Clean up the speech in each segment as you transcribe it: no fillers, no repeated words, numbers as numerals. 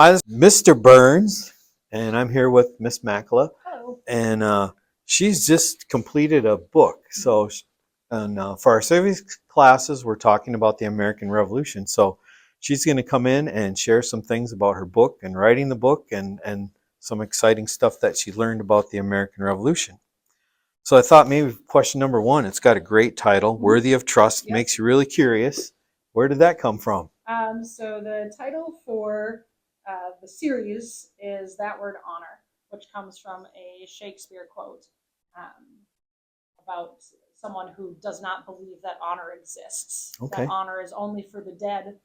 I'm Mr. Burns, and I'm here with Miss Makala, Hello. and she's just completed a book. So, and for our civics classes, we're talking about the American Revolution. So, she's going to come in and share some things about her book and writing the book, and some exciting stuff that she learned about the American Revolution. So, I thought maybe question number one. It's got a great title, "Worthy of Trust." Yep. Makes you really curious. Where did that come from? So the title for the series is that word honor, which comes from a Shakespeare quote about someone who does not believe that honor exists. That Okay. honor is only for the dead.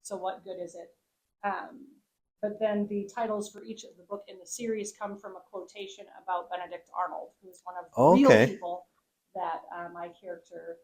So what good is it? Um, but then the titles for each of the book in the series come from a quotation about Benedict Arnold, who is one of the real Okay. people that my character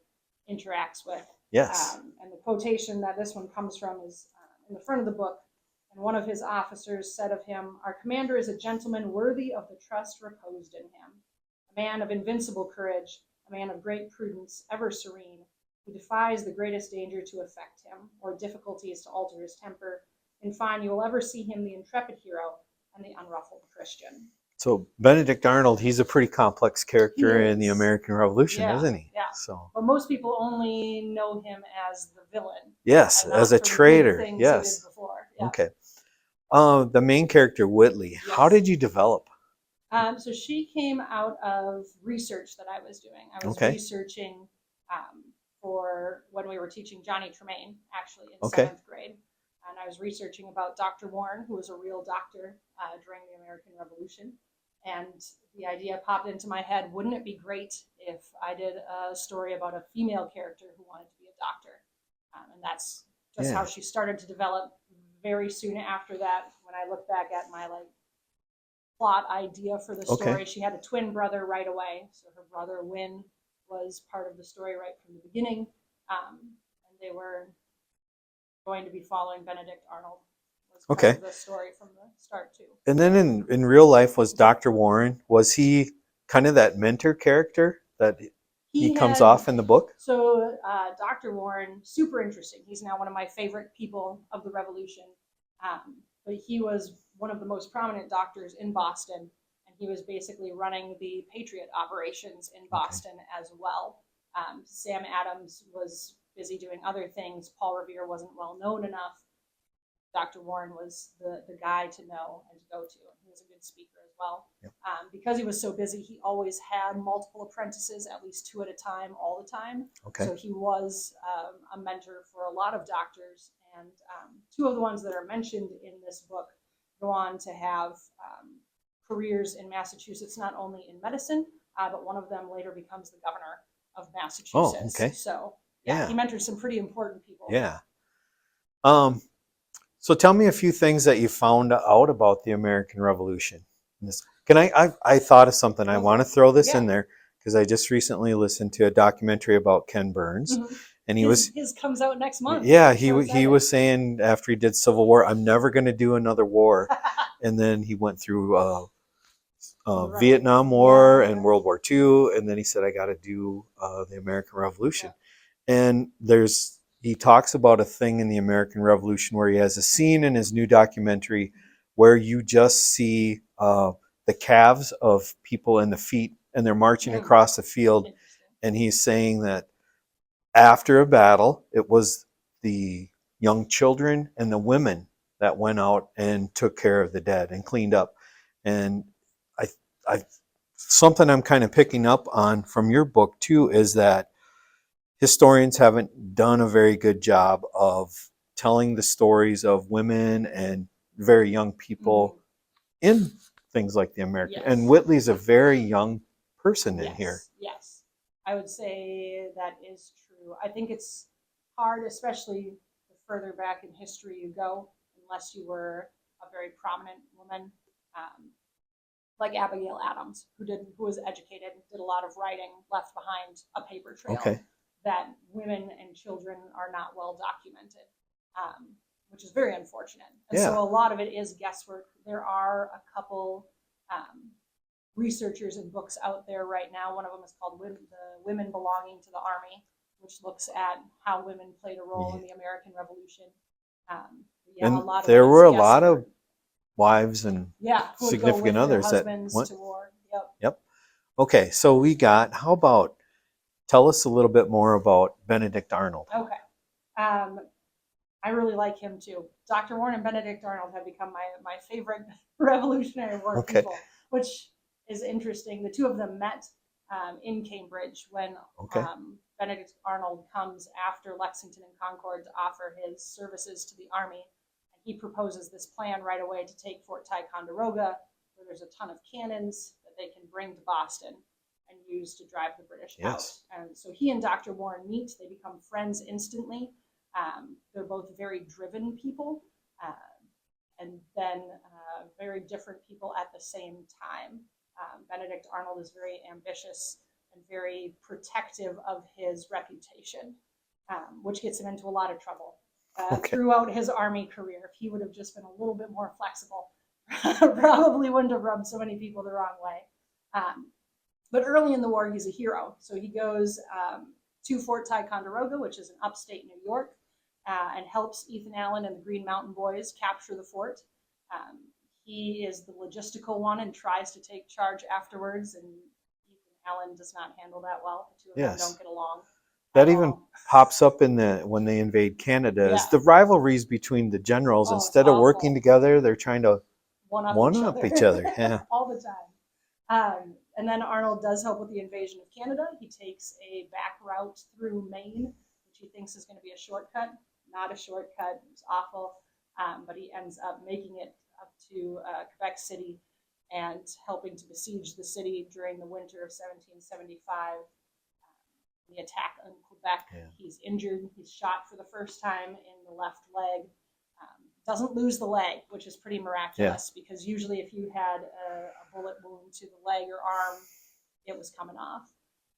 interacts with. Yes. And the quotation that this one comes from is in the front of the book. And one of his officers said of him, "Our commander is a gentleman worthy of the trust reposed in him, a man of invincible courage, a man of great prudence, ever serene, who defies the greatest danger to affect him, or difficulties to alter his temper. In fine, you will ever see him the intrepid hero and the unruffled Christian." So Benedict Arnold, he's a pretty complex He character in the is. American Revolution, Yeah, isn't he? yeah. So But most people only know him as the villain yes, and as not a for the good traitor. things he did Yes. before. Yeah. Okay. The main character Whitley. How Yes. did you develop? So she came out of research that I was doing. I was Okay. researching for when we were teaching Johnny Tremaine, actually in Okay. seventh grade. And I was researching about Dr. Warren, who was a real doctor during the American Revolution. And the idea popped into my head, wouldn't it be great if I did a story about a female character who wanted to be a doctor? And that's just how Yeah. she started to develop. Very soon after that, when I look back at my plot idea for the Okay. story, she had a twin brother right away. So her brother Win was part of the story right from the beginning, and they were going to be following Benedict Arnold was part Okay. of the story from the start too. And then in real life was Dr. Warren, was he kind of that mentor character that he He comes had off in the book? so Dr. Warren, super interesting. He's now one of my favorite people of the Revolution. But he was one of the most prominent doctors in Boston, and he was basically running the Patriot operations in Boston as well. Sam Adams was busy doing other things. Paul Revere wasn't well known enough. Dr. Warren was the guy to know and to go to. He was a good speaker as well. Yep. Because he was so busy, he always had multiple apprentices, at least two at a time, all the time. Okay. So he was a mentor for a lot of doctors. And two of the ones that are mentioned in this book go on to have careers in Massachusetts, not only in medicine, but one of them later becomes the governor of Massachusetts. Oh, okay. So Yeah. he mentored some pretty important people. Yeah. So tell me a few things that you found out about the American Revolution. Can I thought of something. I want to throw this in there because I just recently listened to a documentary about Ken Burns, and his comes out next month. Yeah, he was saying after he did Civil War, I'm never going to do another war, and then he went through Vietnam War and World War II, and then he said I got to do the American Revolution. And he talks about a thing in the American Revolution where he has a scene in his new documentary where you just see the calves of people and the feet, and they're marching across the field. And he's saying that after a battle, it was the young children and the women that went out and took care of the dead and cleaned up. And I something I'm kind of picking up on from your book too is that historians haven't done a very good job of telling the stories of women and very young people in things like the American. Yes. And Whitley's a very young person in here. Yes, I would say that is true. I think it's hard, especially the further back in history you go, unless you were a very prominent woman, like Abigail Adams, who was educated, did a lot of writing, left behind a paper trail. Okay. That women and children are not well documented, which is very unfortunate. And so a lot of it is guesswork. There are a couple researchers and books out there right now. One of them is called The Women Belonging to the Army, which looks at how women played a role in the American Revolution. And there were a lot of wives and Yeah, who would go significant with their others that husbands went. to war. Yep. Yep. Okay, so how about, tell us a little bit more about Benedict Arnold. Okay. I really like him too. Dr. Warren and Benedict Arnold have become my favorite Revolutionary War Okay. people, which is interesting. The two of them met in Cambridge when Okay. Benedict Arnold comes after Lexington and Concord to offer his services to the army. And he proposes this plan right away to take Fort Ticonderoga, where there's a ton of cannons that they can bring to Boston and use to drive the British Yes. out. And so he and Dr. Warren meet. They become friends instantly. They're both very driven people, and then very different people at the same time. Benedict Arnold is very ambitious and very protective of his reputation, which gets him into a lot of trouble throughout his army career. If he would have just been a little bit more flexible, probably wouldn't have rubbed so many people the wrong way. But early in the war, he's a hero. So he goes to Fort Ticonderoga, which is in upstate New York, and helps Ethan Allen and the Green Mountain Boys capture the fort. He is the logistical one and tries to take charge afterwards, and Ethan Allen does not handle that well. The two of them don't get along. That even pops up when they invade Canada. Is the rivalries between the generals. Instead of working together, they're trying to one up each other. Yeah. All the time. And then Arnold does help with the invasion of Canada. He takes a back route through Maine, which he thinks is going to be a shortcut. Not a shortcut. It's awful. But he ends up making it up to Quebec City and helping to besiege the city during the winter of 1775. The attack on Quebec. Yeah. He's injured. He's shot for the first time in the left leg. Doesn't lose the leg, which is pretty miraculous because usually if you had a bullet wound to the leg or arm, it was coming off.